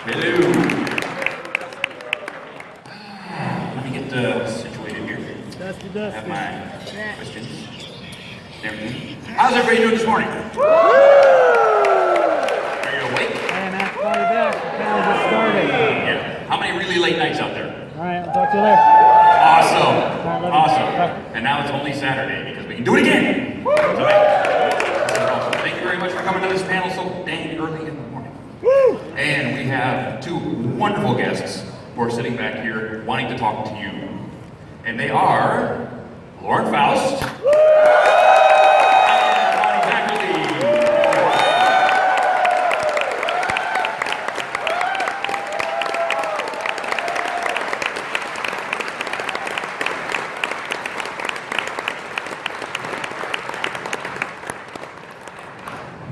Hello. Let me get situated here. Dusty. I have my questions and everything. How's everybody doing this morning? Woo! Are you awake? Hey, man, call you back. The panel just started. Yeah. How many really late nights out there? All right, I'll talk to you later. Awesome. All right, Awesome. And now it's only Saturday because we can do it again. So, thank you very much for coming to this panel so dang early in the morning. Woo! And we have two wonderful guests who are sitting back here wanting to talk to you. And they are Lauren Faust and Zacherle.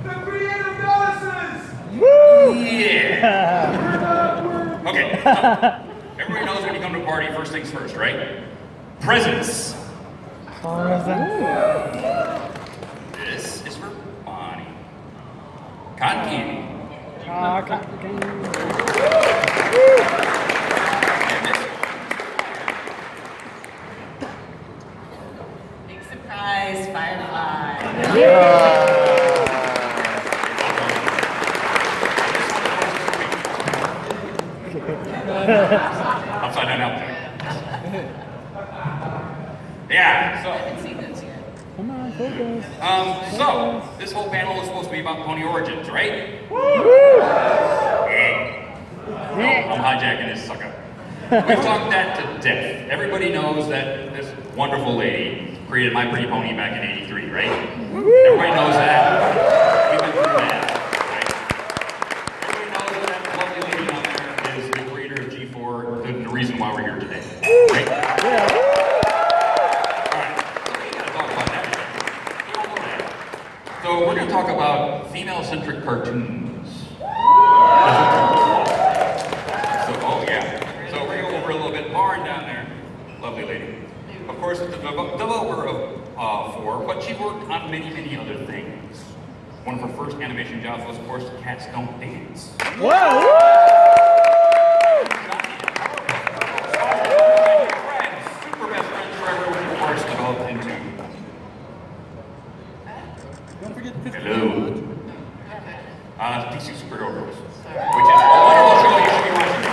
The creative goddesses! Yeah. Okay. So, everybody knows when you come to a party, first things first, right? Presents. This is for Bonnie. Cotton candy. And this. Big surprise, Firefly. Upside down apple. Yeah, I haven't seen those yet. Come on, focus. so this whole panel is supposed to be about pony origins, right? I'm hijacking this sucker. We've talked that to death. Everybody knows that this wonderful lady created My Pretty Pony back in '83, right? Everybody knows that. We've been through that, right? Everybody knows that lovely lady on there is the creator of G4, the reason why we're here today, right? Yeah. So we're going to talk about female-centric cartoons. So, oh yeah. So we're going to go over a little bit. Lauren down there, lovely lady. Of course, the developer of 4, but she worked on many other things. One of her first animation jobs was, of course, Cats Don't Dance. Wow. Super best friends forever, which of course developed into. Don't forget 50. Hello. DC Superhero Girls, which is a wonderful show you should be watching.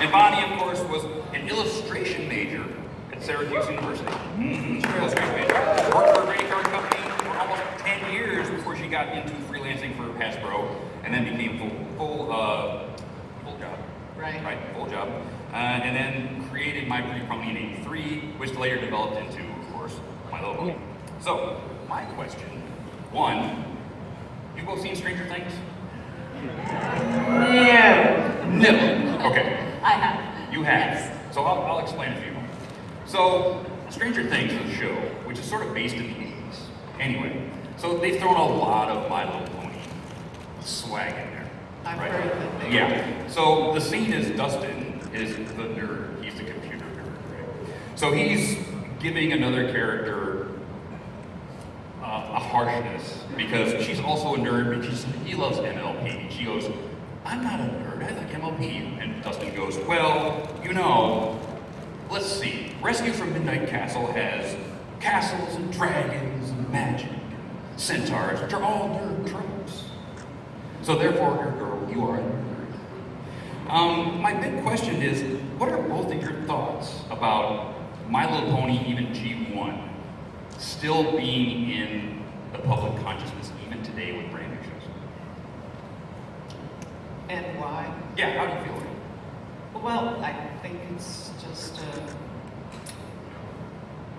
And Bonnie, of course, was an illustration major at Syracuse University. She was an illustration major. Worked for a Bronycon company for almost 10 years before she got into freelancing for Hasbro, and then became full job. Right, full job. And then created My Pretty Pony in '83, which later developed into, of course, My Little Pony. So, my question, one, you both seen Stranger Things? No. Okay. I have. You have. So I'll explain a few. So, Stranger Things is a show which is sort of based in the 80s. Anyway, so they've thrown a lot of My Little Pony swag in there. I've right? heard that they Yeah. So the scene is Dustin is the nerd. He's the computer nerd, right? So he's giving another character a harshness because she's also a nerd because he loves MLP. She goes, I'm not a nerd, I like MLP. And Dustin goes, well, you know, let's see. Rescue from Midnight Castle has castles and dragons and magic and centaurs, which are all nerd tropes. So therefore, girl, you are a nerd. My big question is, what are both of your thoughts about My Little Pony, even G1, still being in the public consciousness even today with brand new shows? And why? Yeah, how do you feel about it? Well, I think it's just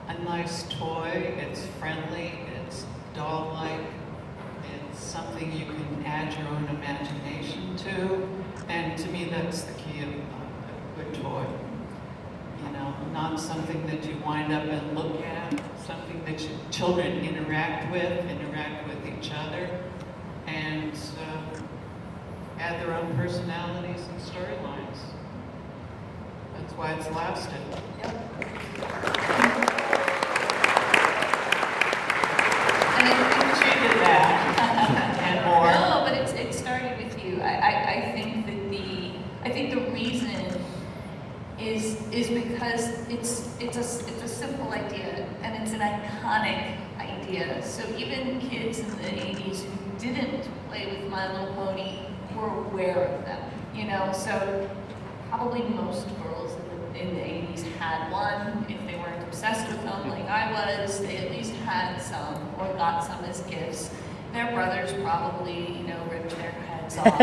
a nice toy. It's friendly. It's doll-like. It's something you can add your own imagination to. And to me, that's the key of a good toy. You know, not something that you wind up and look at. Something that children interact with each other, and add their own personalities and storylines. That's why it's lasted. Yep. And I think She did that and more. no, but it started with you. I think that it's a simple idea, and it's an iconic idea. So even kids in the 80s who didn't play with My Little Pony were aware of them, you know? So probably most girls in the 80s had one. If they weren't obsessed with them like I was, they at least had some or got some as gifts. Their brothers probably, you know, ripped their heads off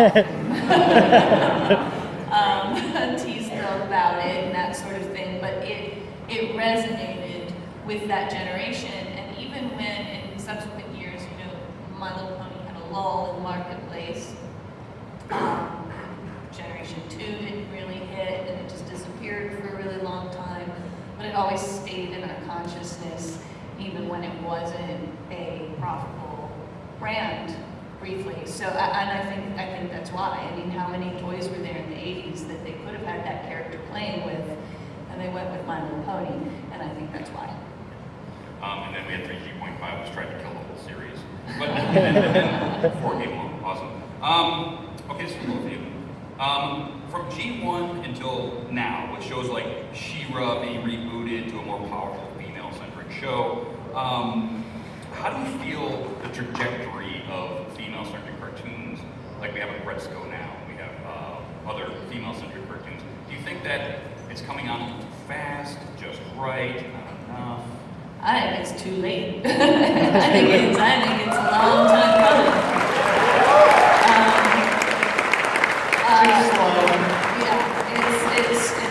and teased them about it and that sort of thing. But it resonated with that generation. And even when in subsequent years, you know, My Little Pony had a lull in the marketplace, Generation 2 didn't really hit, and it just disappeared for a really long time. But it always stayed in our consciousness, even when it wasn't a profitable brand, briefly. So, and I think that's why. I mean, how many toys were there in the 80s that they could have had that character playing with, and they went with My Little Pony, and I think that's why. And then we had 3G.5, which tried to kill the whole series. But then 4 came along. Awesome. Okay, this is for both of you. From G1 until now, with shows like She-Ra being rebooted to a more powerful female-centric show, how do you feel the trajectory of female-centric cartoons, like we have at Bresco now, we have other female-centric cartoons, do you think that it's coming on too fast, just right, not enough? I think it's too late. I think it's a long time coming. Too slow. Yeah, it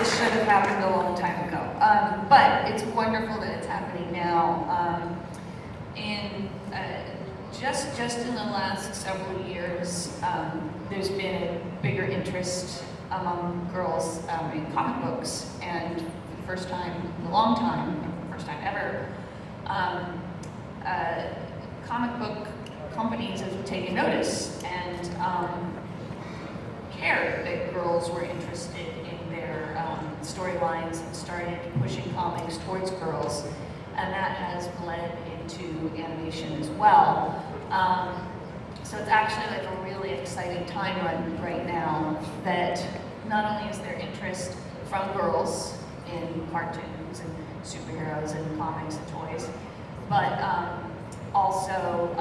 should have happened a long time ago. But it's wonderful that it's happening now. Just in the last several years, there's been a bigger interest among girls in comic books, and for the first time in a long time, first time ever, comic book companies have taken notice and cared that girls were interested in their storylines and started pushing comics towards girls, and that has bled into animation as well. So it's actually like a really exciting time right now that not only is there interest from girls in cartoons and superheroes and comics and toys, but also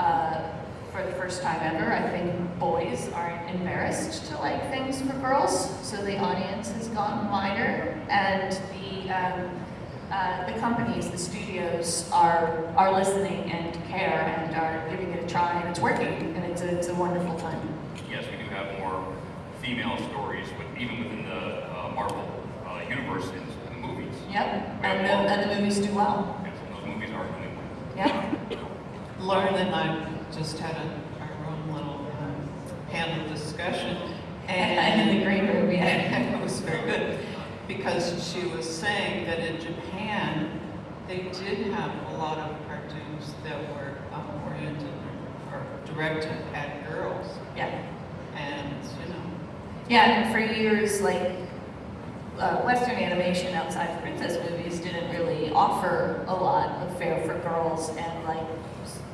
for the first time ever, I think boys aren't embarrassed to like things for girls, so the audience has gotten wider, and the companies, the studios are listening and care and are giving it a try, and it's working, and it's a wonderful time. Yes, we do have more female stories, even within the Marvel universe in the movies. Yep, and the movies do well. Yes, and those movies are doing well. Yep. Lauren and I just had our own little panel discussion, And in the green room, yeah. it was very good, because she was saying that in Japan, they did have a lot of cartoons that were oriented or directed at girls, Yeah. and you know. Yeah, and for years, like, Western animation outside of princess movies didn't really offer a lot of fare for girls, and like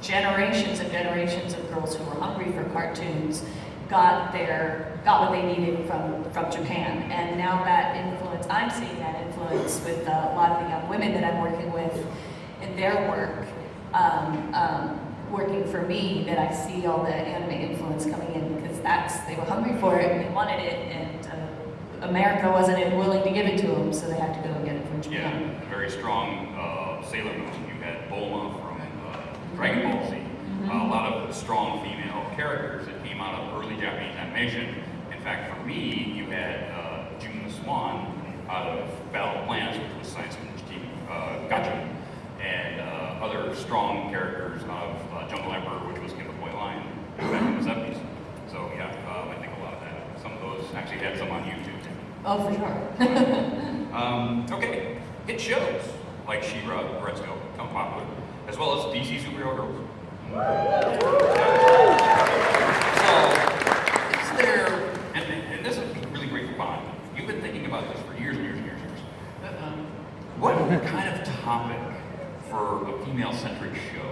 generations and generations of girls who were hungry for cartoons got what they needed from Japan. And now that influence, I'm seeing that influence with a lot of the young women that I'm working with in their work, working for me, that I see all the anime influence coming in, because they were hungry for it and they wanted it, and America wasn't willing to give it to them, so they had to go and get it from Japan. Yeah, very strong Sailor Moon. You had Bulma from Dragon Ball Z. A lot of strong female characters that came out of early Japanese animation. In fact, for me, you had June the Swan out of Battle of Planets, which was Science Team Gotcha, and other strong characters out of Jungle Emperor, which was Kim the Boy Lion back in the 70s. So yeah, I think a lot of that. Some of those actually had some on YouTube too. Oh, for sure. Okay, hit shows like She-Ra, Bresco become popular, as well as DC superhero girls. So, is there, and this is really great for Bonnie, you've been thinking about this for years and years and years and years. What kind of topic for a female-centric show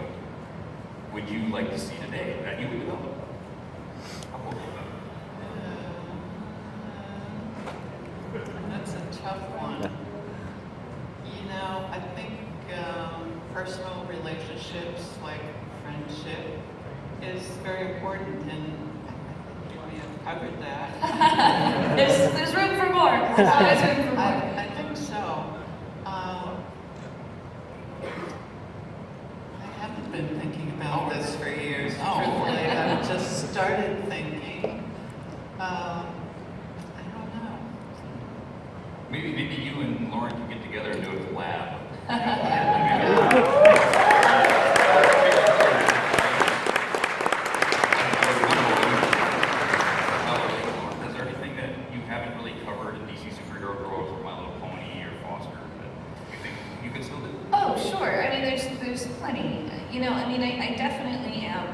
would you like to see today that you would develop? How about That's a tough one. You know, is very important, and I think we have covered that. There's room for more. There's always room for more. I think so. I haven't been thinking about this for years. Truthfully, I've just started thinking. I don't know. Maybe you and Lauren can get together and do a collab. Is there anything that you haven't really covered in DC Superhero Girls or My Little Pony or Foster that you think you could still do? Oh, sure. I mean, there's plenty. You know, I mean, I definitely am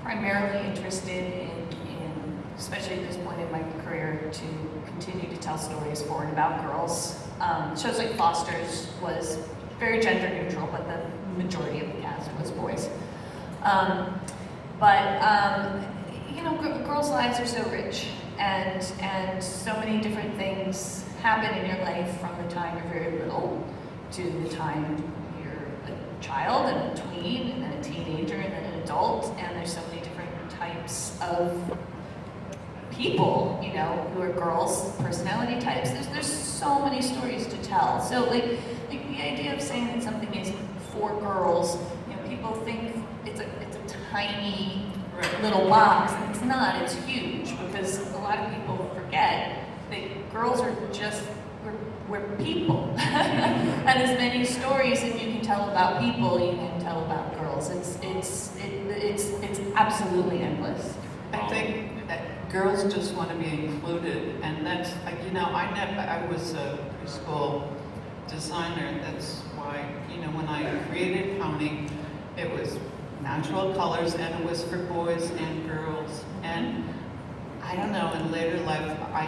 primarily interested in, especially at this point in my career, to continue to tell stories for and about girls. Shows like Foster's was very gender neutral, but the majority of the cast was boys. You know, girls' lives are so rich, and so many different things happen in your life from the time you're very little to the time you're a child and a tween and then a teenager and then an adult, and there's so many different types of people, you know, who are girls, personality types. There's so many stories to tell. So like the idea of saying that something is for girls, you know, people think it's a tiny little box, and it's not. It's huge, because a lot of people forget that girls are just we're people, and as many stories that you can tell about people, you can tell about girls. It's absolutely endless. I think that girls just want to be included, and that's, you know, I was a preschool designer. That's why, you know, when I created Pony, it was natural colors, and it was for boys and girls. And I don't know, in later life, I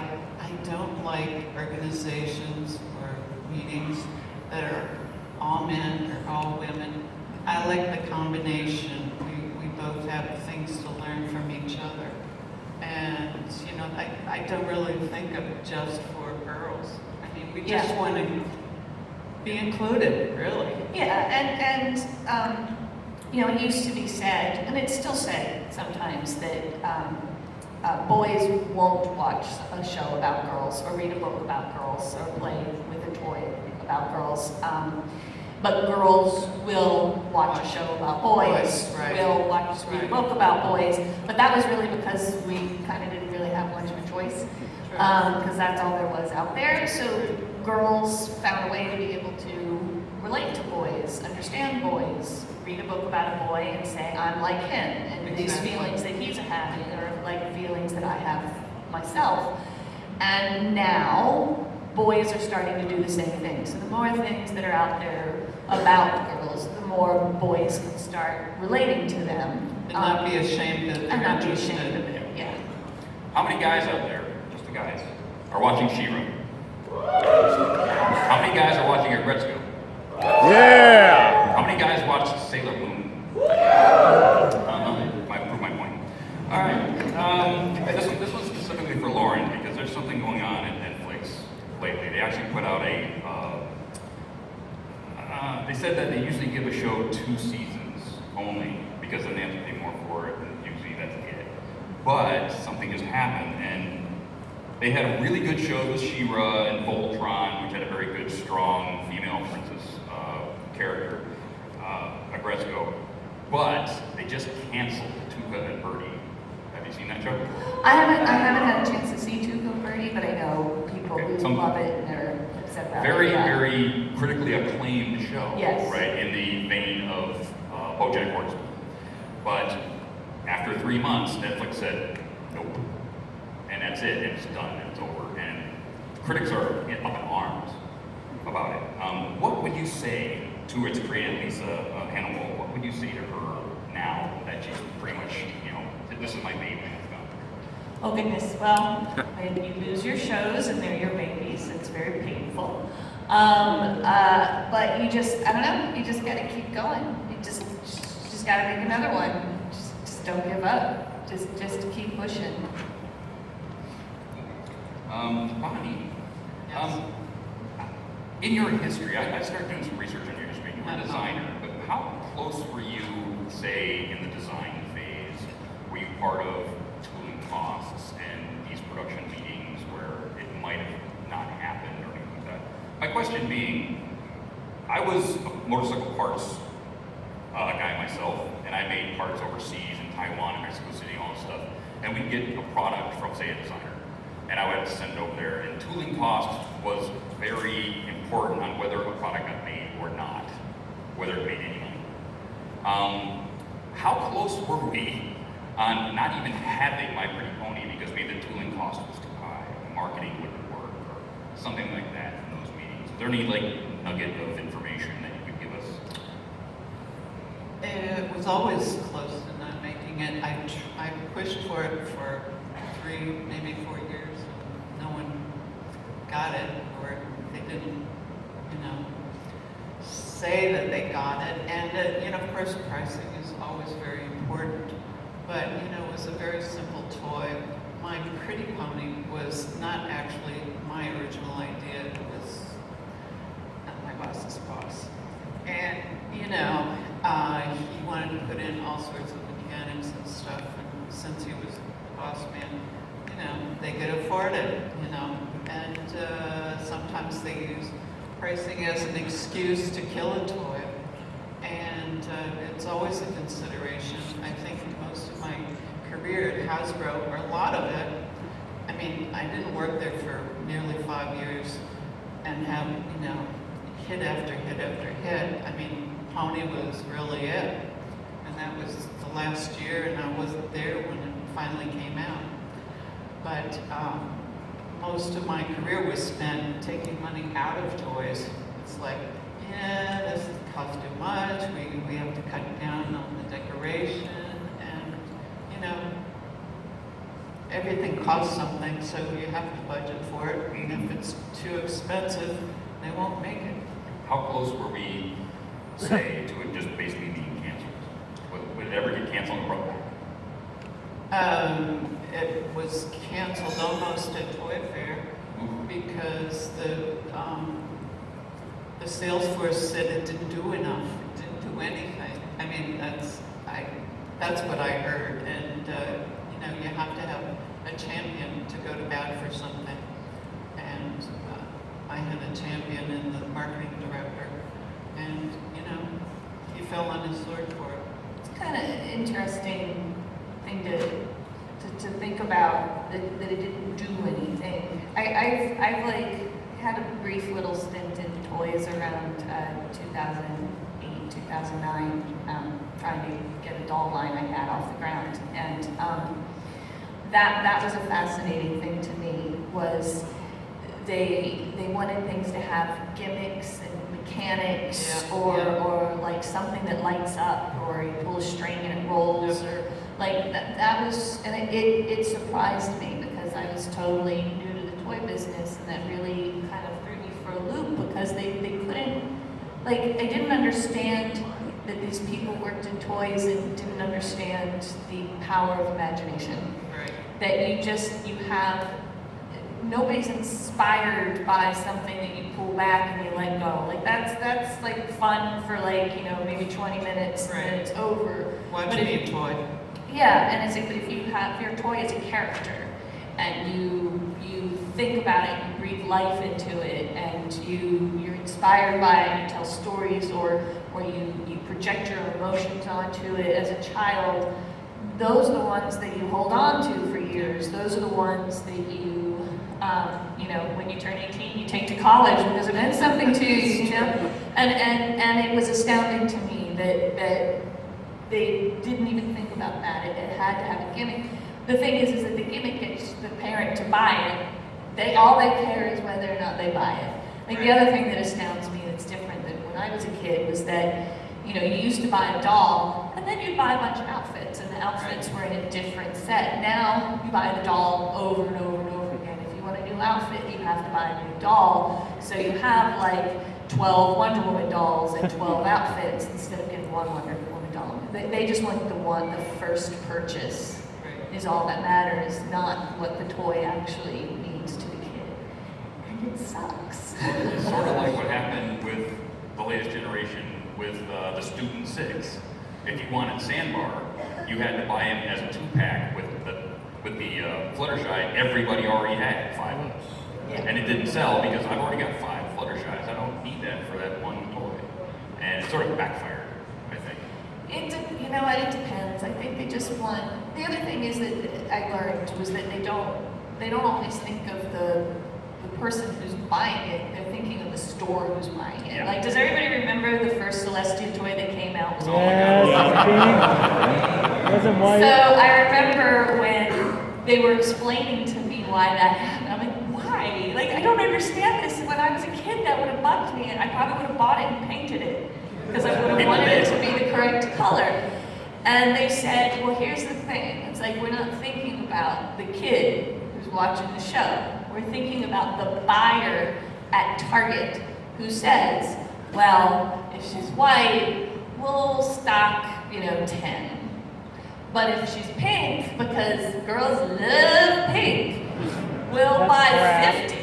don't like organizations or meetings that are all men or all women. I like the combination. We both have things to learn from each other. And, you know, I don't really think of it just for girls. I mean, we just want to be included, really. Yeah, and you know, it used to be said, and it's still said sometimes, that boys won't watch a show about girls or read a book about girls or play with a toy about girls. But girls will watch a show about boys, Right. will read a book about boys. But that was really because we kind of didn't really have much of a choice, because that's all there was out there. So girls found a way to be able to relate to boys, understand boys, read a book about a boy and say, I'm like him, and these feelings that he's having are like feelings that I have myself. And now boys are starting to do the same thing. So the more things that are out there about girls, the more boys can start relating to them. And not be ashamed that And they're not be interested. ashamed of it, yeah. How many guys out there, just the guys, are watching She-Ra? How many guys are watching Agretzko? Yeah! How many guys watch Sailor Moon? Prove my point. All right. This one's specifically for Lauren, because there's something going on at Netflix lately. They actually put out they said that they usually give a show 2 seasons only, because then they have to pay more for it, and usually that's it. But something just happened, and they had a really good show with She-Ra and Voltron, which had a very good, strong female princess character, Agretzko. But they just canceled Tuca and Birdie. Have you seen that show? I haven't had a chance to see Tuca and Birdie, but I know people Okay, who love it and are upset about Very, it. Yeah. very critically acclaimed show. Yes. Right, in the vein of BoJack Horseman. But after 3 months, Netflix said, nope. And that's it, it's done, it's over. And critics are up in arms about it. What would you say to its creator, Lisa Hannibal? What would you say to her now that she's pretty much, you know, this is my baby and it's gone? Oh goodness, well, when you lose your shows and they're your babies, it's very painful. But you just, I don't know, you just gotta keep going. You just gotta make another one. Just don't give up. Just keep pushing. Bonnie, in your history, I started doing some research on your history. You were a designer, but how close were you say, in the design phase? Were you part of tooling costs and these production meetings where it might have not happened or anything like that? My question being, I was a motorcycle parts guy myself, and I made parts overseas in Taiwan and Mexico City and all this stuff. And we'd get a product from, say, a designer, and I would have to send it over there. And tooling cost was very important on whether a product got made or not, whether it made any money. How close were we on not even having My Pretty Pony because maybe the tooling cost was too high, the marketing wouldn't work, or something like that in those meetings? Is there any nugget of information that you could give us? It was always close to not making it. I pushed for it for 3, maybe 4 years. No one got it, or they didn't, say that they got it. And, of course, pricing is always very important. But, it was a very simple toy. My Pretty Pony was not actually my original idea. It was my boss's boss. And, he wanted to put in all sorts of mechanics and stuff. And since he was the boss man, they could afford it, And sometimes they use pricing as an excuse to kill a toy. And it's always a consideration. I think most of my career at Hasbro, or a lot of it, I didn't work there for nearly 5 years and have, hit after hit after hit. Pony was really it. And that was the last year, and I wasn't there when it finally came out. But most of my career was spent taking money out of toys. It's like, this costs too much, we have to cut down on the decoration, and, everything costs something, so you have to budget for it, and if it's too expensive, they won't make it. How close were we, say, to it just basically being canceled? Would it ever get canceled abruptly? It was canceled almost at Toy Fair because the sales force said it didn't do enough, it didn't do anything. That's what I heard, and you have to have a champion to go to bat for something. And I had a champion in the marketing director, and he fell on his sword for it. It's kind of an interesting thing to think about that it didn't do anything. I've had a brief little stint in toys around 2008, 2009, trying to get a doll line I had off the ground, and that was a fascinating thing to me. Was they wanted things to have gimmicks and mechanics, or like something that lights up, or you pull a string and it rolls, or like that was, and it surprised me because I was totally new to the toy business, and that really kind of threw me for a loop because they couldn't, they didn't understand that these people worked in toys and didn't understand the power of imagination. Right. That you have, nobody's inspired by something that you pull back and you let go. That's fun for maybe 20 minutes, and then it's over. Watch me a toy. Yeah, and but if your toy is a character, and you think about it, you breathe life into it, and you're inspired by it, you tell stories, or you project your emotions onto it as a child, those are the ones that you hold on to for years. Those are the ones that you, when you turn 18, you take to college because it meant something to you, And it was astounding to me that they didn't even think about that. It had to have a gimmick. The thing is that the gimmick gets the parent to buy it. All they care is whether or not they buy it. The other thing that astounds me that's different than when I was a kid was that, you used to buy a doll, and then you'd buy a bunch of outfits, and the outfits were in a different set. Now, you buy the doll over and over and over again. If you want a new outfit, you have to buy a new doll. So you have 12 Wonder Woman dolls and 12 outfits instead of getting one Wonder Woman doll. They just want the first purchase is all that matters, not what the toy actually means to the kid. And it sucks. It's sort of like what happened with the latest generation with the Student 6. if you wanted Sandbar, you had to buy him as a 2-pack with the Fluttershy. Everybody already had 5 of them. Yeah. And it didn't sell because I've already got 5 Fluttershys. I don't need that for that one toy. And it sort of backfired, I think. You know what, it depends. I think they just want, the other thing is that I learned was that they don't always think of the person who's buying it, they're thinking of the store who's buying it. Yeah. Like, does everybody remember the first Celestia toy that came out? Oh my God. Pink. Wasn't white. So I remember when they were explaining to me why that happened. I'm like, why? Like, I don't understand this. When I was a kid, that would have bugged me, and I probably would have bought it and painted it because I would have wanted it to be the correct color. And they said, well, here's the thing. It's like, we're not thinking about the kid who's watching the show. We're thinking about the buyer at Target who says, well, if she's white, we'll stock, 10. But if she's pink, because girls love pink, we'll buy 50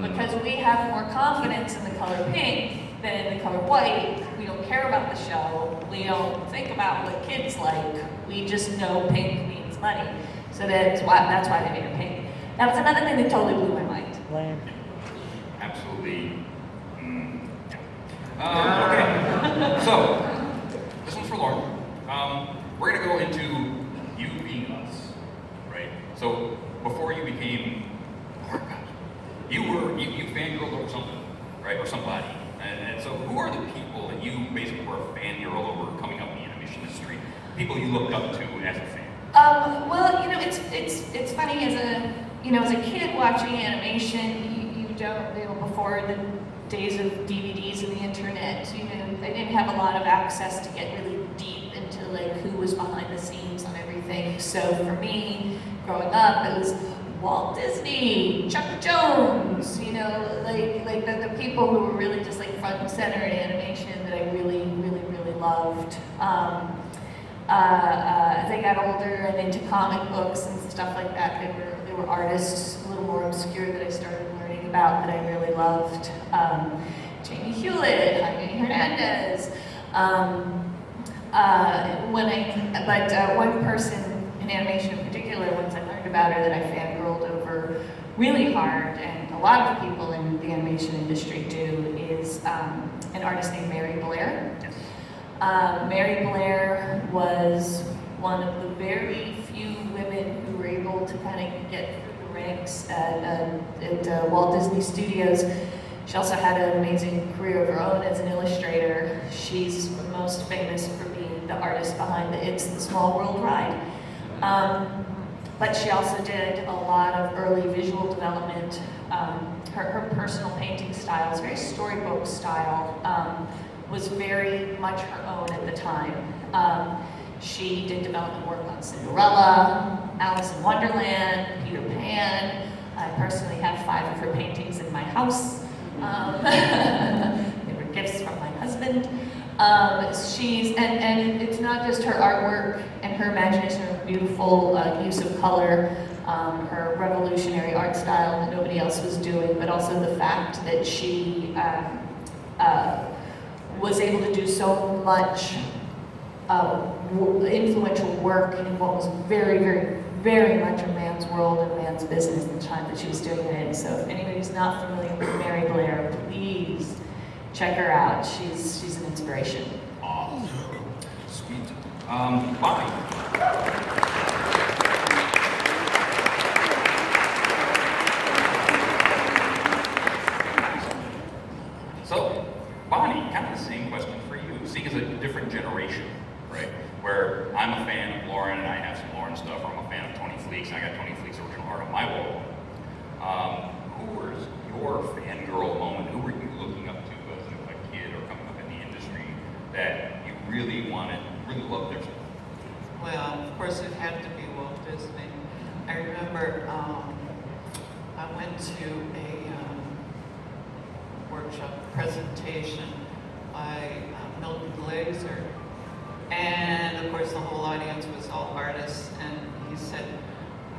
because we have more confidence in the color pink than in the color white. We don't care about the show. We don't think about what kids like. We just know pink means money. So that's why they made it pink. That was another thing that totally blew my mind. Lame. Absolutely. Okay. So, this one's for Lauren. We're going to go into you being us, right? So, before you became, you fangirled over something, right? Or somebody. And so, who are the people that you basically were a fangirl over coming up in the animation industry? People you looked up to as a fan? Well, it's funny as a kid watching animation, you don't, before the days of DVDs and the internet, I didn't have a lot of access to get really deep into like who was behind the scenes on everything. So for me, growing up, it was Walt Disney, Chuck Jones, like the people who were really just like front and center in animation that I really, really, really loved. As I got older and into comic books and stuff like that, there were artists a little more obscure that I started learning about that I really loved. Jamie Hewlett, Jaime Hernandez. One person in animation in particular, once I learned about her, that I fangirled over really hard, and a lot of people in the animation industry do, is an artist named Mary Blair. Mary Blair was one of the very few women who were able to kind of get through the ranks at Walt Disney Studios. She also had an amazing career of her own as an illustrator. She's most famous for being the artist behind the It's the Small World ride. But she also did a lot of early visual development. Her personal painting style is very storybook style. Was very much her own at the time. She did development work on Cinderella, Alice in Wonderland, Peter Pan. I personally have 5 of her paintings in my house. They were gifts from my husband. And it's not just her artwork and her imagination, her beautiful use of color, her revolutionary art style that nobody else was doing, but also the fact that she was able to do so much influential work in what was very, very, very much a man's world and a man's business at the time that she was doing it in. So if anybody's not familiar with Mary Blair, please check her out. She's an inspiration. Awesome. Sweet. Bonnie. So, Bonnie, kind of the same question for you. Seeing as a different generation, right? Where I'm a fan of Lauren and I have some Lauren stuff, or I'm a fan of Tony Fleecs and I got Tony Fleecs original art on my wall. Who was your fangirl moment? Who were you looking up to as a kid or coming up in the industry that you really loved their stuff? Well, of course, it had to be Walt Disney. I remember I went to a workshop presentation by Milton Glaser, and of course the whole audience was all artists, and he said,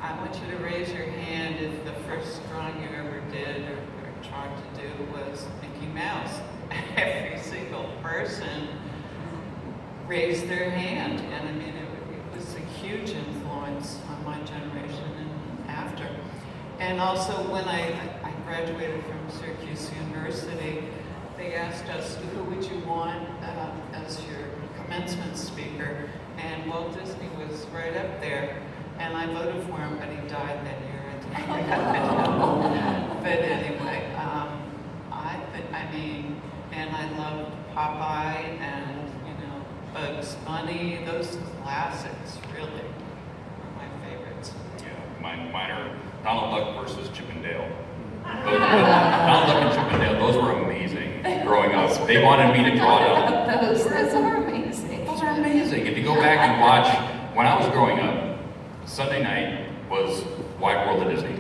I want you to raise your hand if the first drawing you ever did or tried to do was Mickey Mouse. Every single person raised their hand. And I mean, it was a huge influence on my generation and after. And also when I graduated from Syracuse University, they asked us, who would you want as your commencement speaker? And Walt Disney was right up there. And I voted for him, but he died that year. But anyway, and I loved Popeye and, Bugs Bunny. Those classics really were my favorites. Yeah, mine are Donald Duck versus Chip and Dale. Donald Duck and Chip and Dale, those were amazing growing up. They wanted me to draw them. Those are amazing. Those are amazing. If you go back and watch, when I was growing up, Sunday night was Wide World of Disney,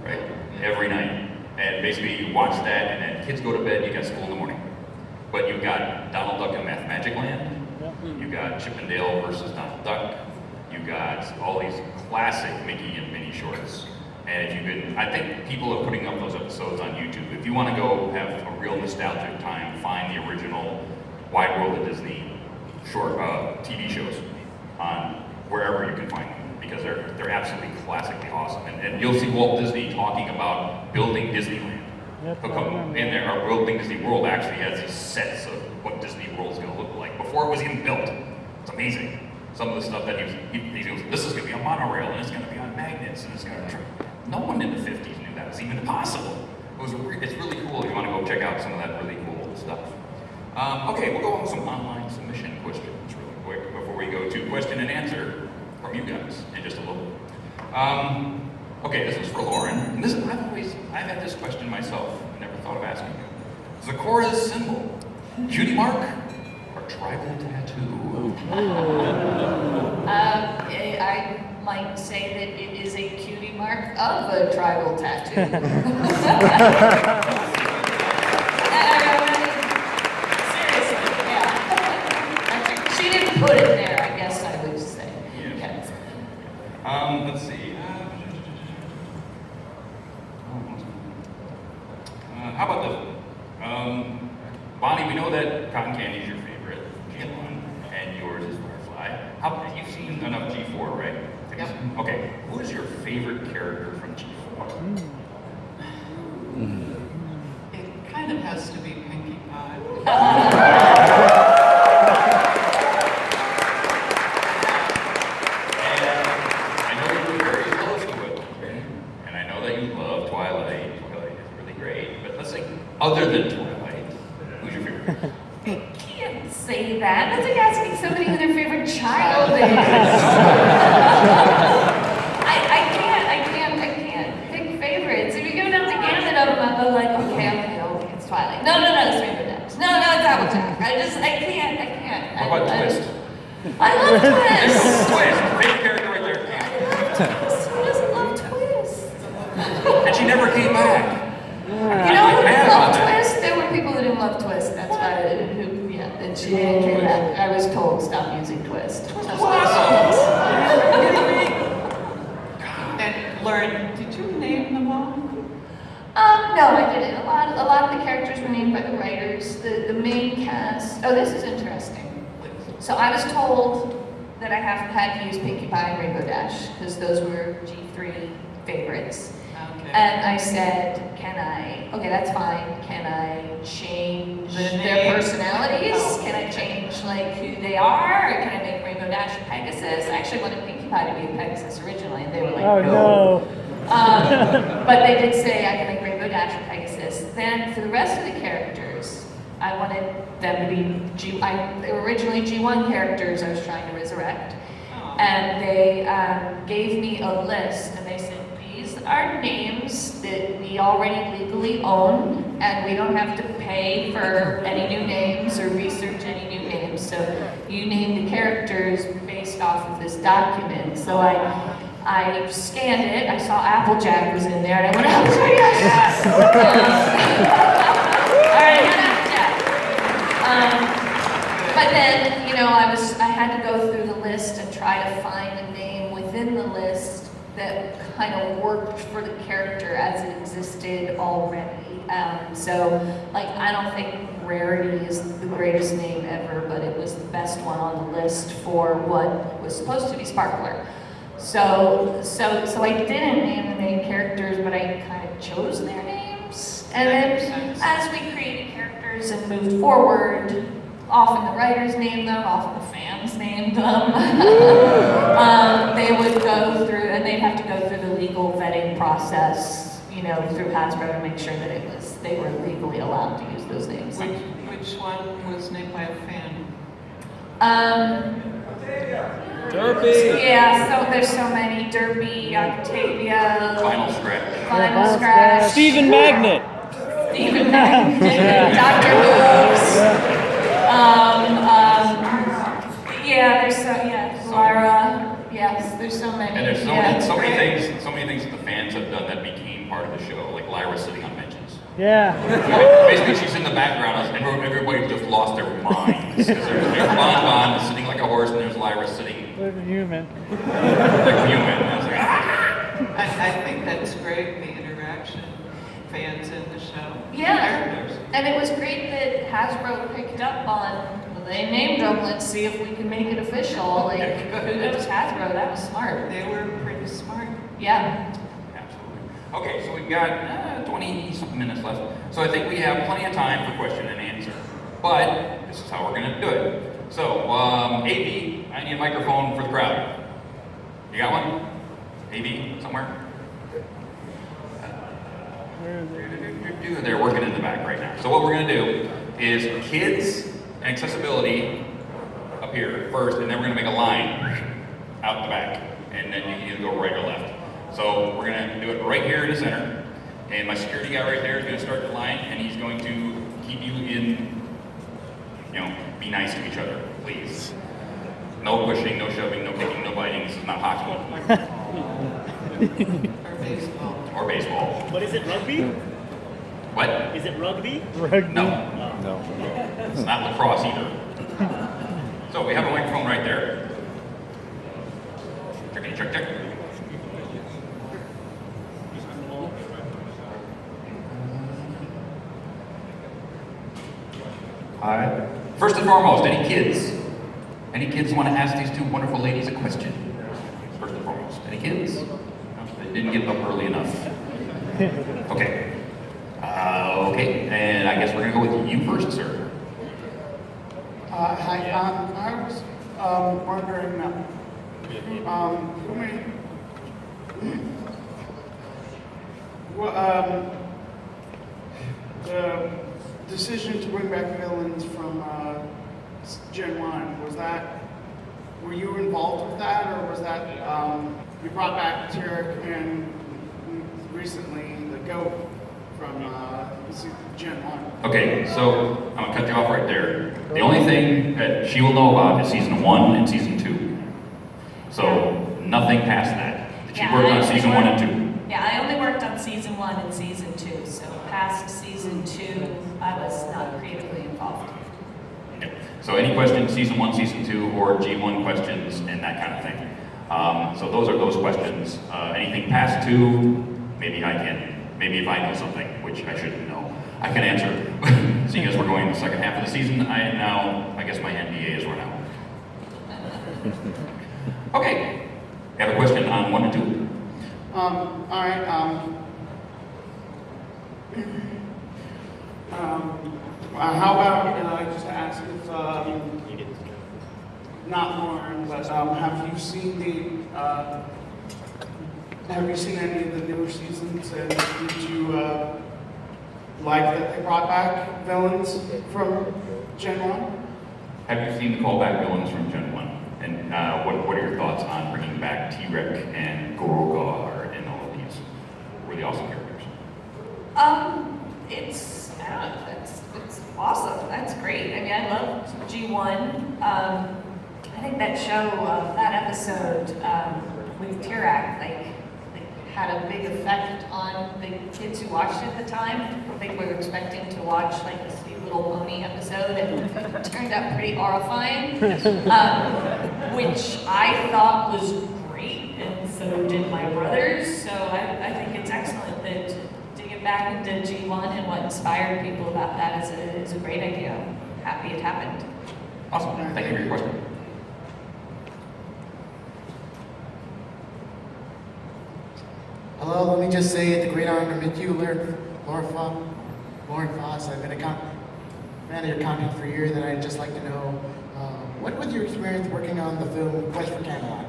right? Every night. And basically you watch that and then kids go to bed, you got school in the morning. But you've got Donald Duck and Magic Land. You got Chip and Dale versus Donald Duck. You got all these classic Mickey and Minnie shorts. And if you've been, I think people are putting up those episodes on YouTube. If you want to go have a real nostalgic time, find the original Wide World of Disney short TV shows on wherever you can find them, because they're absolutely classically awesome. And you'll see Walt Disney talking about building Disneyland. In there, our building Disney World actually has these sets of what Disney World is going to look like before it was even built. It's amazing. Some of the stuff that he goes, this is going to be a monorail, and it's going to be on magnets, and it's going to. No one in the 50s knew that was even possible. It's really cool if you want to go check out some of that really cool stuff. Okay, we'll go on with some online submission questions really quick before we go to question and answer from you guys in just a little bit. Okay, this is for Lauren. And I've had this question myself. I never thought of asking you. Zacherle's symbol, cutie mark or tribal tattoo? I might say that it is a cutie mark of a tribal tattoo. Seriously, yeah. She didn't put it there, I guess I would say. Yeah. Okay. Let's see. How about this? Bonnie, we know that cotton candy is your favorite, G1, and yours is Firefly. You've seen enough G4, right? Yep. Okay, who is your favorite character from G4? It kind of has to be Pinkie Pie. And I know you were very close to it, and I know that you love Twilight. Twilight is really great, but let's say, other than Twilight, who's your favorite? I can't say that. That's like asking somebody who their favorite child is. I can't pick favorites. If you go down the gamut of them, I'll go like, okay, it's Twilight. No, it's Rainbow Dash. No, it's Applejack. I can't. What about Twist? I love Twist. Twist, favorite character right there. Who doesn't love Twist? And she never came back. You know who didn't love Twist? There were people who didn't love Twist. That's why, and she came back. I was told stop using Twist. And Lauren, did you name them all? No, I didn't. A lot of the characters were named by the writers. The main cast. Oh, this is interesting. So I was told that I had to use Pinkie Pie and Rainbow Dash because those were G3 favorites. Okay. And I said, can I, okay, that's fine. Can I change their personalities? Oh, Can I change like who they are? Or can I make Rainbow Dash a Pegasus? I actually wanted Pinkie Pie to be a Pegasus originally, and they were like, Oh no. But they did say I can make Rainbow Dash a Pegasus. Then for the rest of the characters, I wanted them to be they were originally G1 characters I was trying to resurrect. Oh. And they gave me a list, and they said, these are names that we already legally own, and we don't have to pay for any new names or research any new names. So you name the characters based off of this document. So I scanned it, I saw Applejack was in there, and I went, Applejack, yes! All right, I got Applejack. But then, I had to go through the list and try to find a name within the list that kind of worked for the character as it existed already. So, I don't think Rarity is the greatest name ever, but it was the best one on the list for what was supposed to be Sparkler. So I didn't name the main characters, but I kind of chose their names. And then as we created characters and moved forward, often the writers named them, often the fans named them. They would go through, and they'd have to go through the legal vetting process, you know, through Hasbro to make sure that they were legally allowed to use those names. Which one was named by a fan? Derpy. Yeah, so there's so many. Derpy, Octavia, Final Scratch. Final Scratch, Stephen Magnet. Stephen Magnet, Dr. Hooves. Lyra. Yes, there's so many. And there's so many things that the fans have done that became part of the show, like Lyra sitting on benches. Yeah. Basically, she's in the background, and everybody just lost their minds. There's Bon sitting like a horse, and there's Lyra sitting Like a human. like a human. And I was like, ah! I think that's great, the interaction, fans in the show. Yeah, Characters. and it was great that Hasbro picked up on, well, they named them, let's see if we can make it official. Like, it was Hasbro, that was smart. They were pretty smart. Yeah. Absolutely. Okay, so we've got 20-something minutes left. So I think we have plenty of time for question and answer. But this is how we're going to do it. So, AB, I need a microphone for the crowd. You got one? AB, somewhere? They're working in the back right now. So what we're going to do is kids and accessibility up here first, and then we're going to make a line out the back, and then you can either go right or left. So we're going to do it right here in the center, and my security guy right there is going to start the line, and he's going to keep you in, you know, be nice to each other, please. No pushing, no shoving, no kicking, no biting. This is not hockey. Or baseball. Or baseball. What is it, rugby? What? Is it rugby? No. It's not lacrosse either. So we have a microphone right there. Check. Hi. First and foremost, any kids? Any kids want to ask these two wonderful ladies a question? First and foremost, any kids? No, they didn't get up early enough. Okay. Okay, and I guess we're gonna go with you first, sir. Hi, I was wondering, the decision to bring back villains from Gen 1, were you involved with that, or was that, you brought back Tarek and recently the goat from Gen 1? Okay, so I'm gonna cut you off right there. The only thing that she will know about is season 1 and season 2. So nothing past that. She Yeah, worked I on only season 1 and 2. Yeah, I only worked on season 1 and season 2, so past season 2, I was not creatively involved. Yeah. So any questions, season 1, season 2, or G1 questions and that kind of thing. So those are those questions. Anything past 2, maybe if I know something, which I shouldn't know, I can answer. Seeing as we're going to the second half of the season, I guess my NDA is run out. Okay, you have a question on 1 and 2? All right. How about just ask if not Lauren, but have you seen any of the newer seasons, and did you like that they brought back villains from Gen 1? Have you seen the callback villains from Gen 1? And what are your thoughts on bringing back T-Rex and Gorogar and all of these really awesome characters? It's awesome. That's great. I mean, I love G1. I think that show, that episode with Tirak, had a big effect on the kids who watched it at the time. I think we were expecting to watch this Sweet Little Pony episode, and it turned out pretty horrifying, which I thought was great, and so did my brothers. So I think it's excellent that to get get back into G1 and what inspired people about that is a great idea. I'm happy it happened. Awesome. Thank you for your question. Hello, let me just say it's a great honor to meet you, Lauren Faust. I've been a fan of your content for years, and I'd just like to know, what was your experience working on the film Quest for Camelot?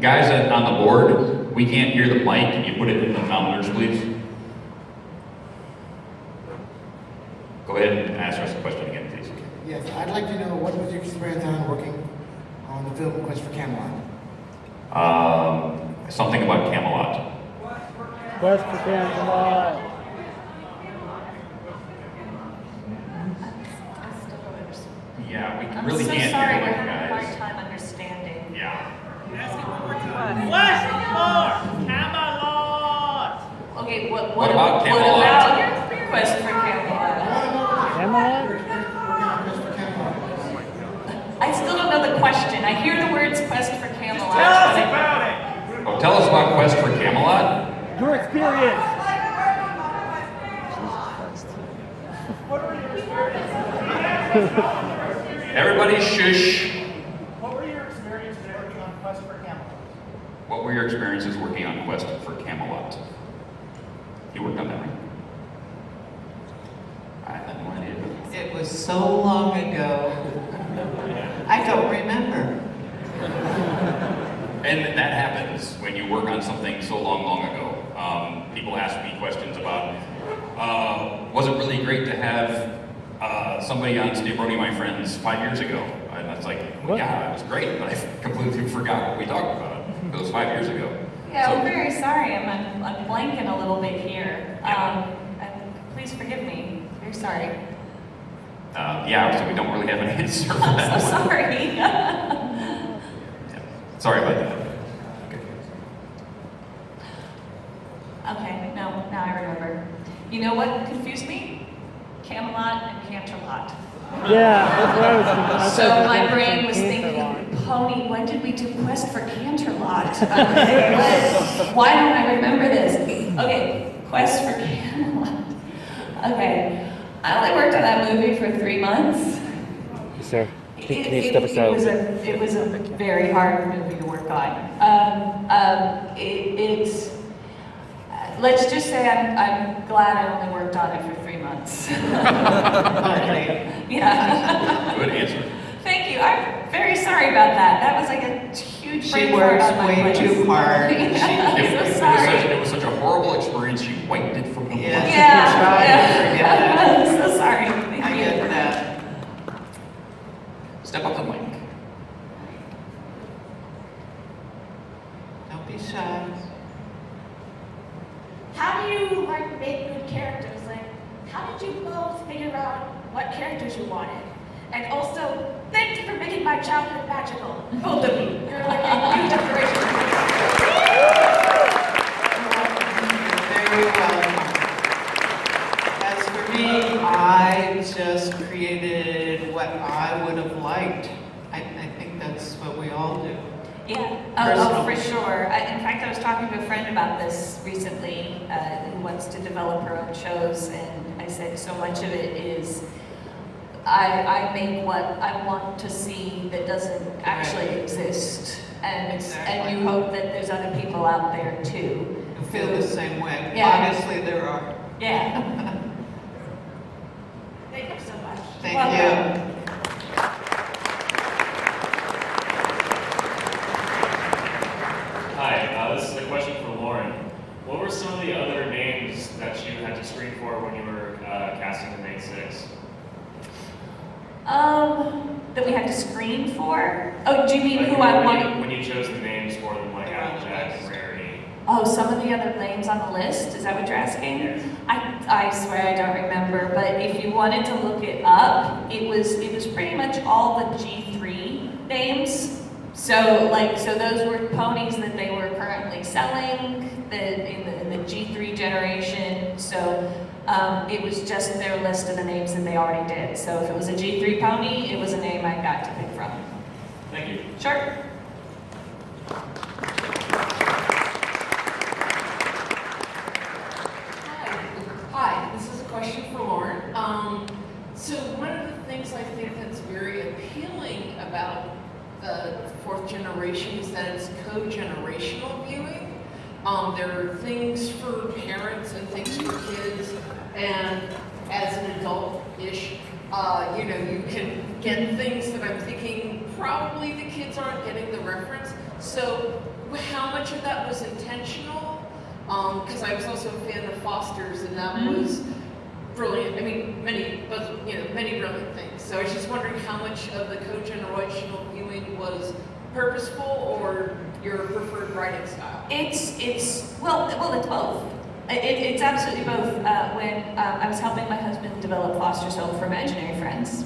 Guys on the board, we can't hear the mic. Can you put it in the monitors, please? Go ahead and ask us the question again, please. Yes, I'd like to know what was your experience on working on the film Quest for Camelot? Something about Camelot. Quest for Camelot. Yeah, we I'm really so can't sorry, hear we're you having a hard guys. time understanding. Yeah. Okay, what What about what Camelot? about Quest for Camelot? Camelot? I still don't know the question. I hear the words Quest for Camelot. Tell us but I- about it! Oh, tell us about Quest for Camelot. Your experience. Everybody shush. What were your experiences working on Quest for Camelot? What were your experiences working on Quest for Camelot? You worked on that, right? I had no idea. It was so long ago. I don't remember. And that happens when you work on something so long ago. People ask me questions about, was it really great to have somebody on Stay Brony My Friends 5 years ago? And that's like, well, What? yeah, it was great, but I completely forgot what we talked about. It was 5 years ago. Yeah, So- I'm very sorry. I'm blanking a little bit here. And please forgive me. Very sorry. Yeah, so we don't really have an answer for I'm that. so sorry. Yeah. Sorry about that. Okay, now I remember. You know what confused me? Camelot and Canterlot. Yeah, that's what I was thinking. I So thought my it was brain was Canterlot. thinking, Pony, when did we do Quest for Canterlot? Why don't I remember this? Okay, Quest for Camelot. Okay, I only worked on that movie for 3 months. Sir, can you It step aside? it was a very hard movie to work on. Let's just say I'm glad I only worked on it for 3 months. Okay. Yeah. Good answer. Thank you. I'm very sorry about that. That was like a huge She brain fart works on my way plate. too hard. Yeah, I'm It so sorry. was such a horrible experience, you wiped it from the Yeah. mind. Yeah. Try to I'm so sorry. Thank I you. get that. Step up the mic. Don't be shy. How do you make good characters? How did you both figure out what characters you wanted? And also, thank you for making my childhood magical. Both of you. You're like a huge inspiration. Very welcome. As for me, I just created what I would have liked. I think that's what we all do. Yeah, Personal. for sure. In fact, I was talking to a friend about this recently who wants to develop her own shows, and I said so much of it is I make what I want to see that doesn't actually exist, and Exactly. you hope that there's other people out there too. You feel the same way. Yeah. Obviously, there are. Yeah. Thank you so much. Thank Welcome. you. Hi, this is a question for Lauren. What were some of the other names that you had to screen for when you were casting the main six? That we had to screen for? Oh, do you mean who I wanted? When you chose the names for them, like Applejack and Rarity. Oh, some of the other names on the list? Is that what you're asking? Yes. I swear I don't remember, but if you wanted to look it up, it was pretty much all the G3 names. So those were ponies that they were currently selling in the G3 generation. So it was just their list of the names that they already did. So if it was a G3 pony, it was a name I got to pick from. Thank you. Sure. generational viewing. There are things for parents and things for kids, and as an adult-ish, you know, you can get things that I'm thinking probably the kids aren't getting the reference. So how much of that was intentional? Because I was also a fan of Foster's, and that was brilliant. I mean, many brilliant things. So I was just wondering how much of the co-generational viewing was purposeful or your preferred writing style? It's both. It's absolutely both. When I was helping my husband develop Foster's Home for Imaginary Friends,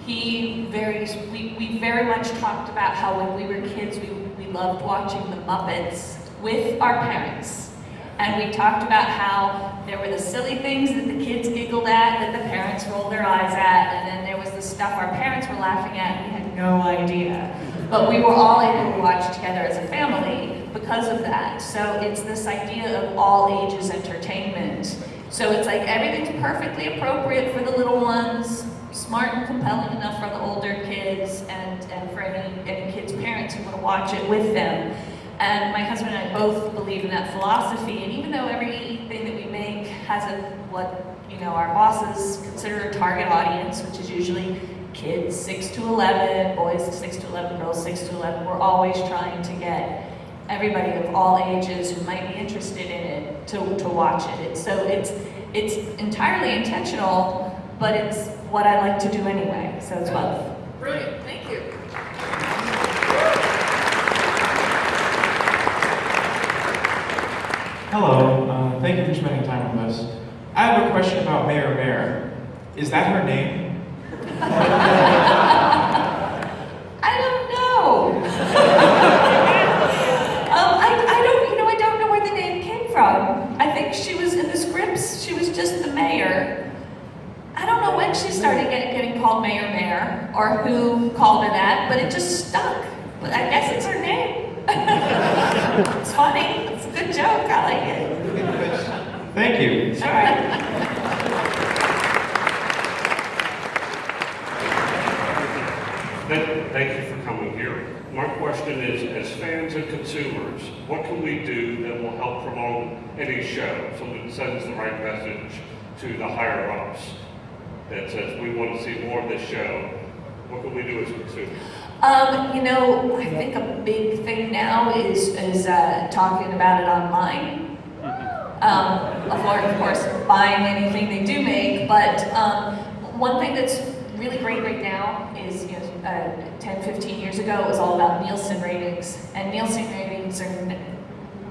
we very much talked about how when we were kids we loved watching the Muppets with our parents. And we talked about how there were the silly things that the kids giggled at, that the parents rolled their eyes at, and then there was the stuff our parents were laughing at and we had no idea. But we were all able to watch together as a family because of that. So it's this idea of all ages entertainment. So it's like everything's perfectly appropriate for the little ones, smart and compelling enough for the older kids, and for any kids' parents who want to watch it with them. And my husband and I both believe in that philosophy. And even though everything that we make has what our bosses consider a target audience, which is usually kids 6 to 11, boys 6 to 11, girls 6 to 11, we're always trying to get everybody of all ages who might be interested in it to watch it. So it's entirely intentional, but it's what I like to do anyway. So it's both. Brilliant. Thank you. Hello, thank you for spending time with us. I have a question about Mayor Mare. Is that her name? I don't know. I don't know where the name came from. I think she was in the scripts, she was just the mayor. I don't know when she started getting called Mayor Mare or who called her that, but it just stuck. But I guess it's her name. It's funny. It's a good joke. I like it. Thank you. All right. Thank you for coming here. My question is, as fans and consumers, what can we do that will help promote any show so that it sends the right message to the higher ups that says we want to see more of this show? What can we do as consumers? I think a big thing now is talking about it online. Of course, buying anything they do make, but one thing that's really great right now is, 10, 15 years ago, it was all about Nielsen ratings, and Nielsen ratings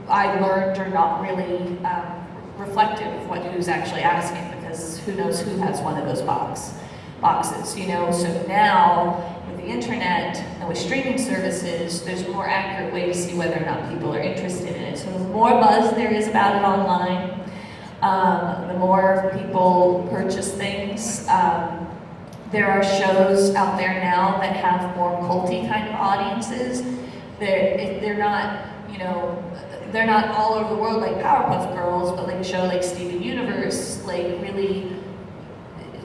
I learned are not really reflective of who's actually asking, because who knows who has one of those boxes, So now, with the internet and with streaming services, there's a more accurate way to see whether or not people are interested in it. So the more buzz there is about it online, the more people purchase things. There are shows out there now that have more culty kind of audiences. They're not, they're not all over the world like Powerpuff Girls, but like a show like Steven Universe, like really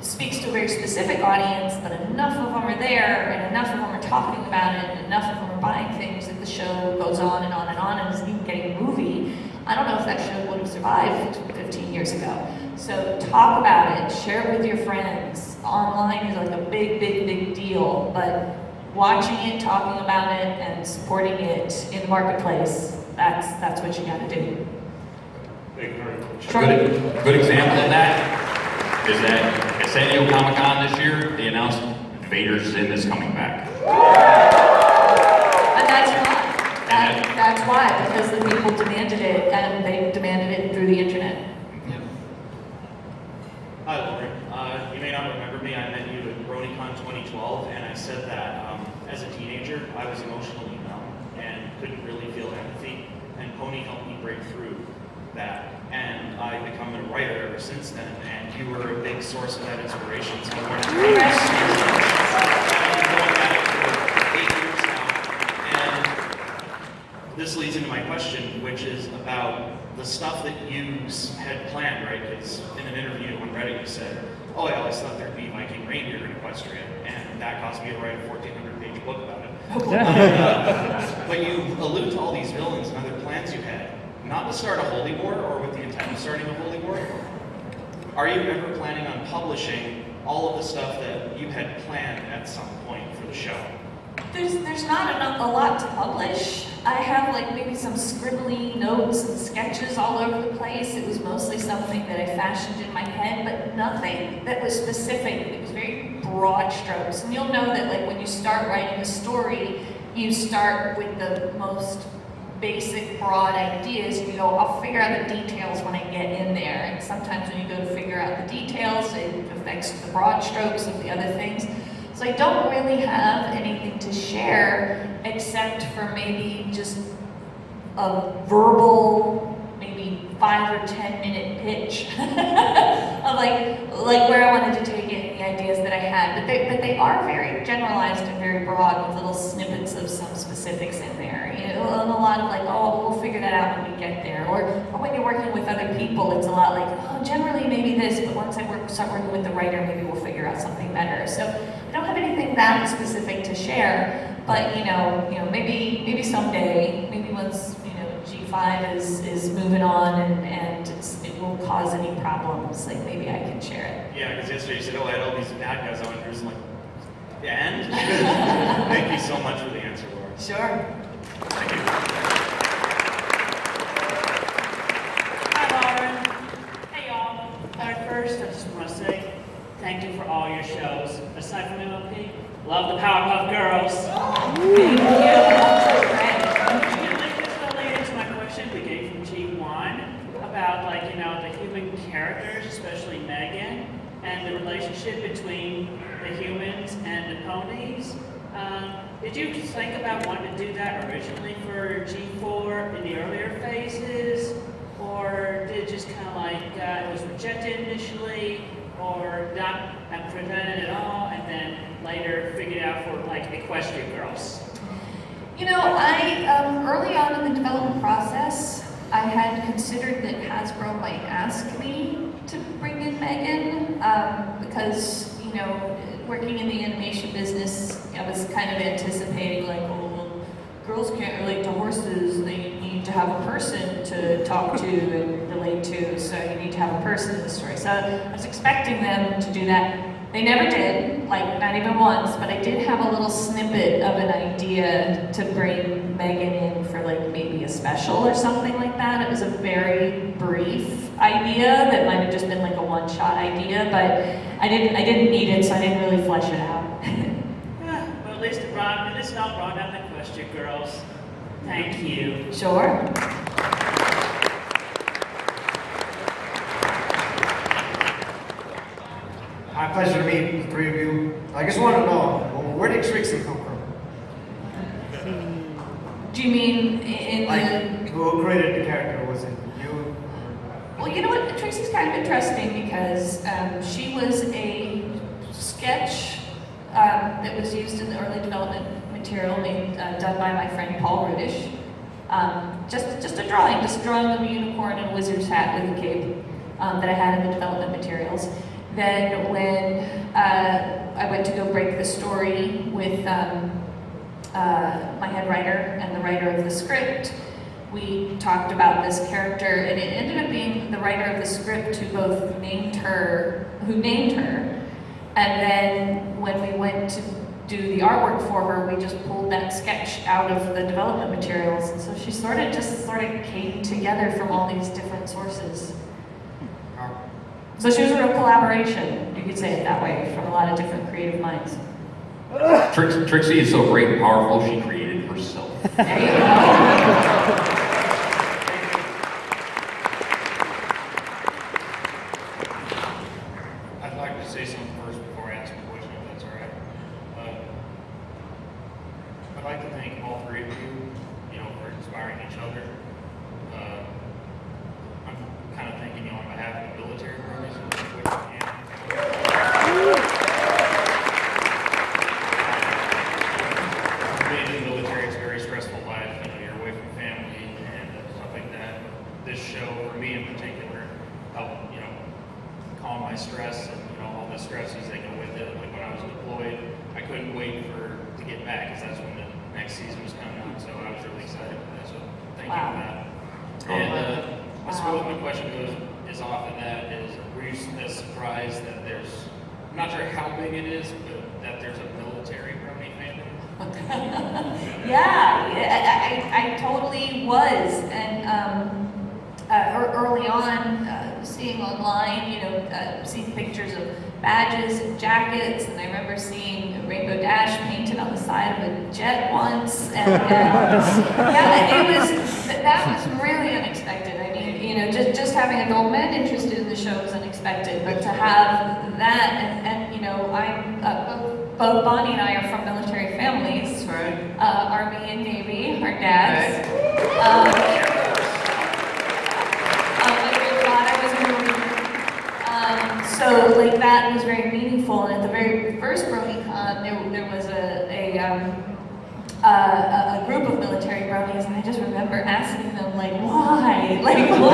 speaks to a very specific audience, but enough of them are there, and enough of them are talking about it, and enough of them are buying things that the show goes on and on and on, and is even getting a movie. I don't know if that show would have survived 15 years ago. So talk about it, share it with your friends. Online is like a big, big, big deal, but watching it, talking about it, and supporting it in the marketplace, that's what you gotta do. Thank you very much. Sure. A good example of that is that at San Diego Comic-Con this year, they announced Vader's Zim is coming back. And that's why. That's why, because the people demanded it, and they demanded it through the internet. Hi, Lauren. You may not remember me. I met you at Bronycon 2012, and I said that as a teenager, I was emotionally numb and couldn't really feel empathy, and Pony helped me break through that. And I've become a writer ever since then, and you were a big source of that inspiration. So I'm going to going at it for 8 years now, and this leads into my question, which is about the stuff that you had planned, right? Because in an interview on Reddit you said, oh, I always thought there'd be Viking reindeer in Equestria, and that caused me to write a 1,400-page book about it. But you allude to all these villains and other plans you had, not to start a holy war or with the intent of starting a holy war. Are you ever planning on publishing all of the stuff that you had planned at some point for the show? There's not a lot to publish. I have like maybe some scribbly notes and sketches all over the place. It was mostly something that I fashioned in my head, but nothing that was specific. It was very broad strokes. And you'll know that like when you start writing a story, you start with the most basic broad ideas and you go, I'll figure out the details when I get in there. And sometimes when you go to figure out the details, it affects the broad strokes of the other things. So I don't really have anything to share except for maybe just a verbal, maybe 5 or 10 minute pitch of like where I wanted to take it and the ideas that I had. But they are very generalized and very broad with little snippets of some specifics in there. You know, and a lot of like, oh, we'll figure that out when we get there. Or when you're working with other people, it's a lot like, oh, generally maybe this, but once I start working with the writer, maybe we'll figure out something better. So I don't have anything that specific to share, but you know, maybe someday, maybe once G5 is moving on and it won't cause any problems, like maybe I can share it. Yeah, because yesterday you said, oh, I had all these bad guys on, and you're just like, and? Thank you so much for the answer, Laura. Sure. Thank you. Hi, Lauren. Hey, y'all. First, I just want to say thank you for all your shows. Aside from MLP, love the Powerpuff Girls. Thank you. This related to my question we gave from G1 about, like, the human characters, especially Megan, and the relationship between the humans and the ponies. Did you think about wanting to do that originally for G4 in the earlier phases? Or did it just kind of like, it was rejected initially, or not presented at all, and then later figured out for like Equestrian Girls? I, early on in the development process, I had considered that Hasbro might ask me to bring in Megan, because, working in the animation business, I was kind of anticipating like, well, girls can't relate to horses, they need to have a person to talk to and relate to, so you need to have a person in the story. So I was expecting them to do that. They never did, like not even once, but I did have a little snippet of an idea to bring Megan in for like maybe a special or something like that. It was a very brief idea that might have just been like a one-shot idea, but I didn't need it, so I didn't really flesh it out. Well, at least it's not brought down the Equestrian Girls. Thank you. Sure. Hi, pleasure to meet the three of you. I just want to know, where did Trixie come from? Do you mean in Who created the character? Was it you? Well, you know what? Trixie's kind of interesting because she was a sketch that was used in the early development material done by my friend Paul Rudish. Just a drawing of a unicorn in a wizard's hat with a cape that I had in the development materials. Then when I went to go break the story with my head writer and the writer of the script, we talked about this character, and it ended up being the writer of the script who named her, and then when we went to do the artwork for her, we just pulled that sketch out of the development materials, and so she sort of came together from all these different sources. So she was a real collaboration, you could say it that way, from a lot of different creative minds. Trixie is so great and powerful, she created herself. There you go. I'd like to say something first before I answer the question, if that's all right. I'd like to thank all three of you, for inspiring each other. I'm kind of thanking you on behalf of the military Furries, which I am. Being in the military, it's a very stressful life. You're away from family and stuff like that. But this show, for me in particular, helped, calm my stress and, all the stresses that go with it. Like when I was deployed, I couldn't wait to get back because that's when the next season was coming out, so I was really excited for that. So thank Wow. you for that. And I suppose my question is off of that is, were you as surprised that there's, I'm not sure how big it is, but that there's a military Brony fandom? Yeah, I totally was, and early on, seeing online, seeing pictures of badges and jackets, and I remember seeing a Rainbow Dash painted on the side of a jet once, and yeah, that was really unexpected. I mean, just having adult men interested in the show was unexpected, but to have that, and I'm both Bonnie and I are from military families, Right. Army and Navy, our dads. My grandfather was a Marine. So like that was very meaningful. And at the very first Bronycon, there was a group of military bronies, and I just remember asking them like, why, like what,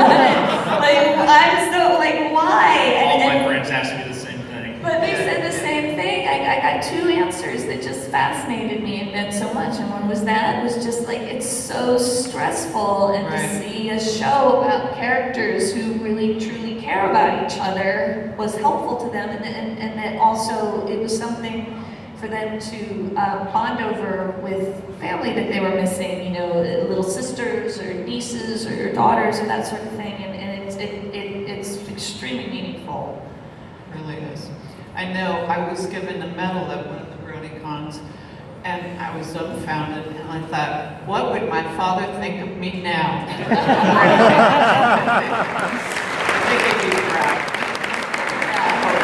like I'm so like why. All my friends asked me the same thing. But they said the same thing. I got two answers that just fascinated me and meant so much. And one was that, it was just like, it's so stressful, and to see a show about characters who really truly care about each other was helpful to them, and that also it was something for them to bond over with family that they were missing, little sisters or nieces or daughters or that sort of thing, and it's extremely meaningful. Really is. I know I was given a medal at one of the Bronycons, and I was dumbfounded, and I thought, what would my father think of me now? I think he'd be proud. I hope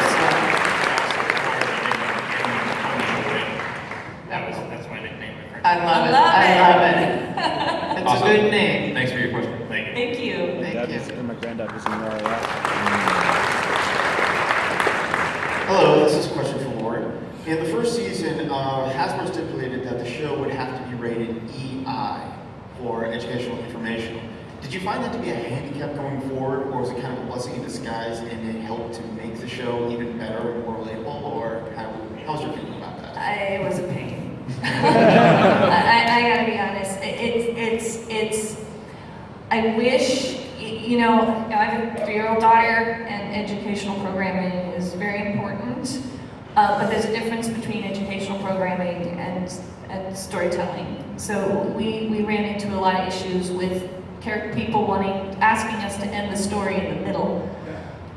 so. That's my nickname. I love it. I love it. It's Awesome. a good name. Thanks for your question. Thank you. Thank you. My granddad was in Marietta. Hello, this is a question for Lauren. In the first season, Hasbro stipulated that the show would have to be rated EI for educational information. Did you find that to be a handicap going forward, or was it kind of a blessing in disguise and it helped to make the show even better and more relatable, or how's your opinion about that? It was a pain. I gotta be honest. I wish, I have a 3-year-old daughter, and educational programming is very important. But there's a difference between educational programming and storytelling. So we ran into a lot of issues with people asking us to end the story in the middle.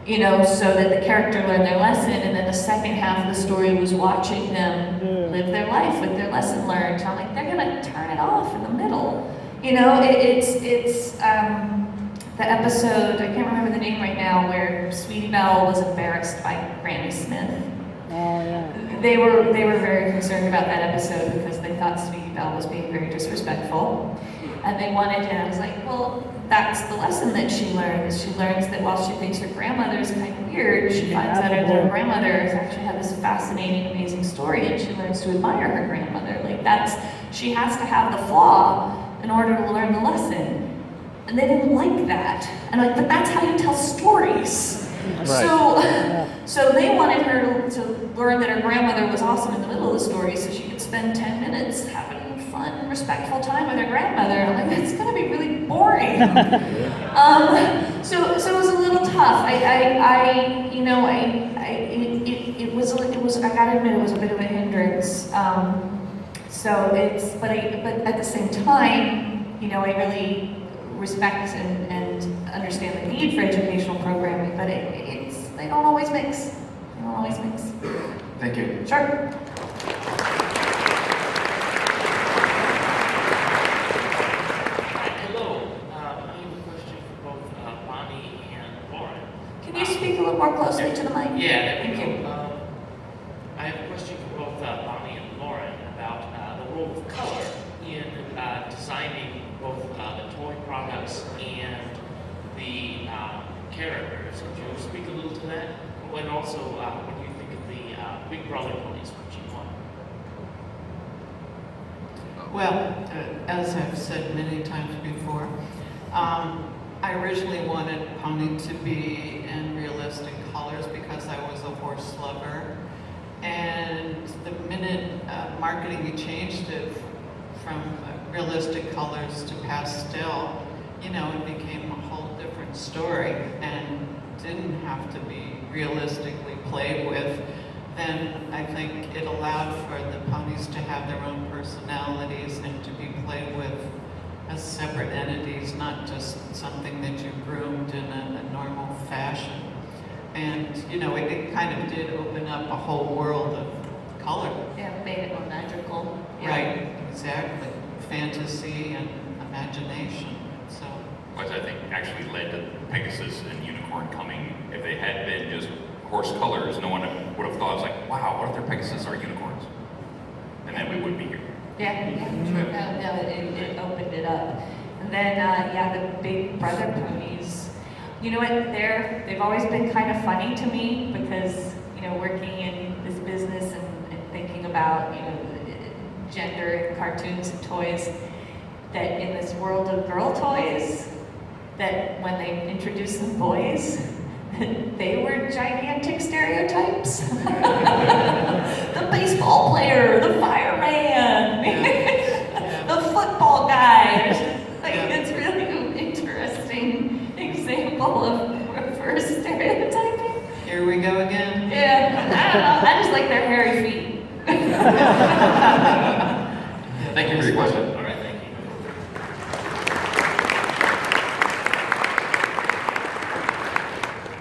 So that the character learned their lesson, and then the second half of the story was watching them live their life with their lesson learned. I'm like, they're gonna turn it off in the middle. It's the episode, I can't remember the name right now, where Sweetie Belle was embarrassed by Granny Smith. Oh, yeah. They were very concerned about that episode because they thought Sweetie Belle was being very disrespectful. And they wanted to, and I was like, well, that's the lesson that she learns. She learns that while she thinks her grandmother is kind of weird, she finds out that her grandmother has actually had this fascinating, amazing story, and she learns to admire her grandmother. Like she has to have the flaw in order to learn the lesson. And they didn't like that. And I'm like, but that's how you tell stories. Right. So they wanted her to learn that her grandmother was awesome in the middle of the story, so she could spend 10 minutes having fun, respectful time with her grandmother. And I'm like, that's gonna be really boring. So it was a little tough. I gotta admit, it was a bit of a hindrance. But at the same time, I really respect and understand the need for educational programming, but they don't always mix. They don't always mix. Thank you. Sure. Hello. I have a question for both Bonnie and Lauren. Can you speak a little more closely to the mic? Yeah, Thank you. I have a question for both Bonnie and Lauren about the role of color in designing both the toy products and the characters. Could you speak a little to that? And also, what do you think of the Big Brother ponies from G1? Well, as I've said many times before, I originally wanted Pony to be in realistic colors because I was a horse lover. And the minute marketing changed it from realistic colors to pastel, you know, it became a whole different story and didn't have to be realistically played with. Then I think it allowed for the ponies to have their own personalities and to be played with as separate entities, not just something that you groomed in a normal fashion. And, you know, it kind of did open up a whole world of color. Yeah, made it more magical. Yeah. Right, exactly. Fantasy and imagination, so. Which I think actually led to Pegasus and Unicorn coming. If they had been just horse colors, no one would have thought, it was like, wow, what if they're Pegasus or unicorns? And then we wouldn't be here. Yeah, no, it opened it up. And then, yeah, the big brother ponies. You know what, they've always been kind of funny to me because, you know, working in this business and thinking about, you know, gender in cartoons and toys, that in this world of girl toys, that when they introduced some boys, they were gigantic stereotypes. The baseball player, the fireman, the football guy. Like, it's really an interesting example of reverse stereotyping. Here we go again. Yeah, I don't know. I just like their hairy feet. Thank you for your question. All right, thank you.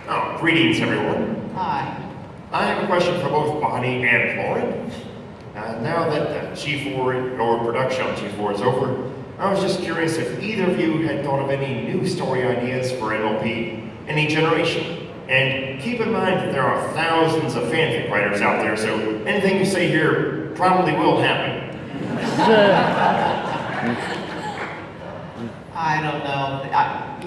Oh, greetings, everyone. Hi. I have a question for both Bonnie and Lauren. Now that G4 or production on G4 is over, I was just curious if either of you had thought of any new story ideas for MLP, any generation. And keep in mind that there are thousands of fanfic writers out there, so anything you say here probably will happen. I don't know.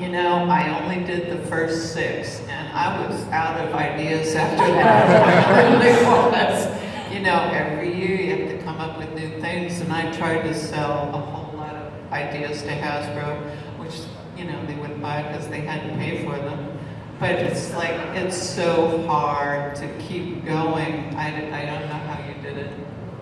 You know, I only did the first 6, and I was out of ideas after that. I really was. You know, every year you have to come up with new things, and I tried to sell a whole lot of ideas to Hasbro, which, you know, they wouldn't buy because they had to pay for them. But it's like, it's so hard to keep going. I don't know how you did it.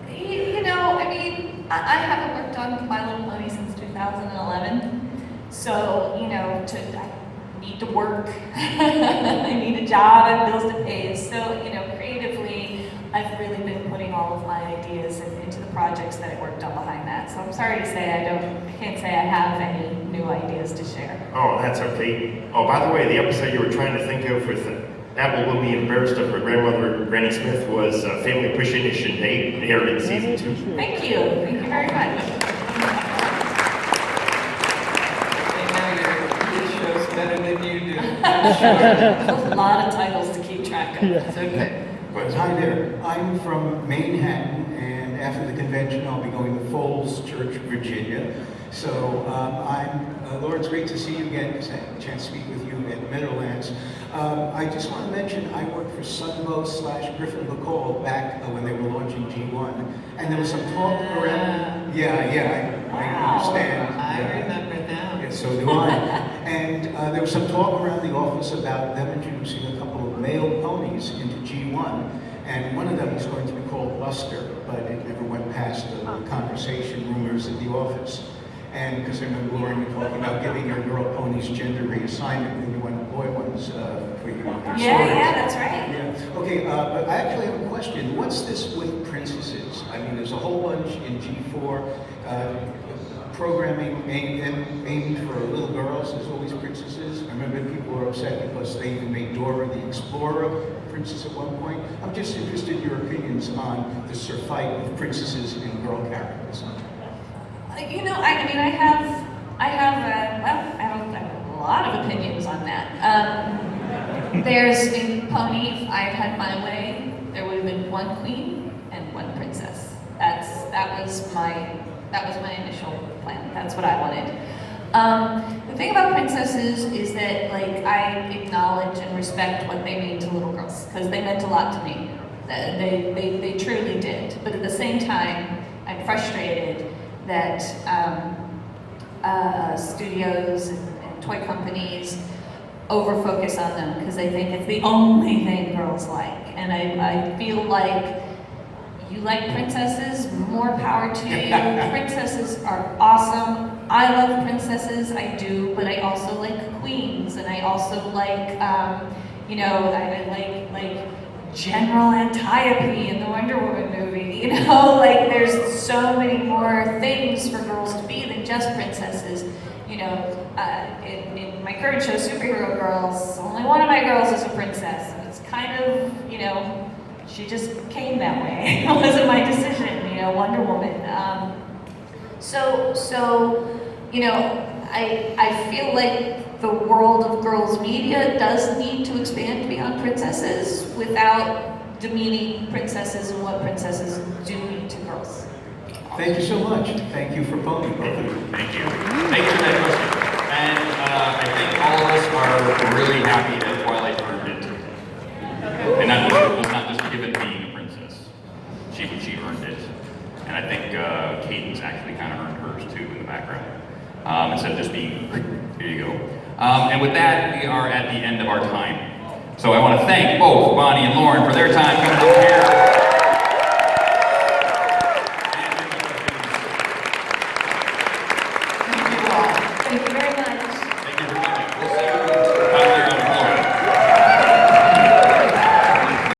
You know, I mean, I haven't worked on My Little Pony since 2011. So, you know, I need to work. I need a job and bills to pay. So, you know, creatively, I've really been putting all of my ideas into the projects that I worked on behind that. So I'm sorry to say I can't say I have any new ideas to share. Oh, that's okay. Oh, by the way, the episode you were trying to think of with Apple will be embarrassed of her grandmother, Granny Smith, was Family Appreciation Day, aired in season 2. Thank you. Thank you very much. Better than you do. A lot of titles to keep track of. It's okay. Hi there. I'm from Manhattan, and after the convention, I'll be going to Falls Church, Virginia. So Laura, it's great to see you again, because I had a chance to speak with you at Meadowlands. I just want to mention I worked for Sunbow/Griffin McCall back when they were launching G1, and there was some talk around. I understand. I remember now. Yeah, so do I. And there was some talk around the office about them introducing a couple of male ponies into G1, and one of them was going to be called Buster, but it never went past the conversation rumors at the office. And because I remember Lauren, you talking about giving your girl ponies gender reassignment when you want boy ones for your stories. Yeah, that's right. Yeah. Okay, but I actually have a question. What's this with princesses? I mean, there's a whole bunch in G4. Programming aimed for little girls. There's always princesses. I remember people were upset because they even made Dora the Explorer a princess at one point. I'm just interested in your opinions on the surfeit of princesses and girl characters. You know, I mean, I have a lot of opinions on that. There's in Pony, if I'd had my way, there would have been one queen and one princess. That was my initial plan. That's what I wanted. The thing about princesses is that, like, I acknowledge and respect what they mean to little girls, because they meant a lot to me. They truly did. But at the same time, I'm frustrated that studios and toy companies over-focus on them because they think it's the only thing girls like. And I feel like you like princesses, more power to you. Princesses are awesome. I love princesses, I do, but I also like queens, and I also like, you know, I like General Antiope in the Wonder Woman movie, you know? Like, there's so many more things for girls to be than just princesses. You know, in my current show, Superhero Girls, only one of my girls is a princess, and it's kind of, you know, she just came that way. It wasn't my decision, you know, Wonder Woman. So, you know, I feel like the world of girls' media does need to expand beyond princesses without demeaning princesses and what princesses do mean to girls. Thank you so much. Thank you for Pony, both of you. Thank you. Thank you for that question. And I think all of us are really happy that Twilight earned it. And that was not just given being a princess. She earned it. And I think Cadence actually kind of earned hers too in the background. Instead of just being, here you go. And with that, we are at the end of our time. So I want to thank both Bonnie and Lauren for their time coming up here.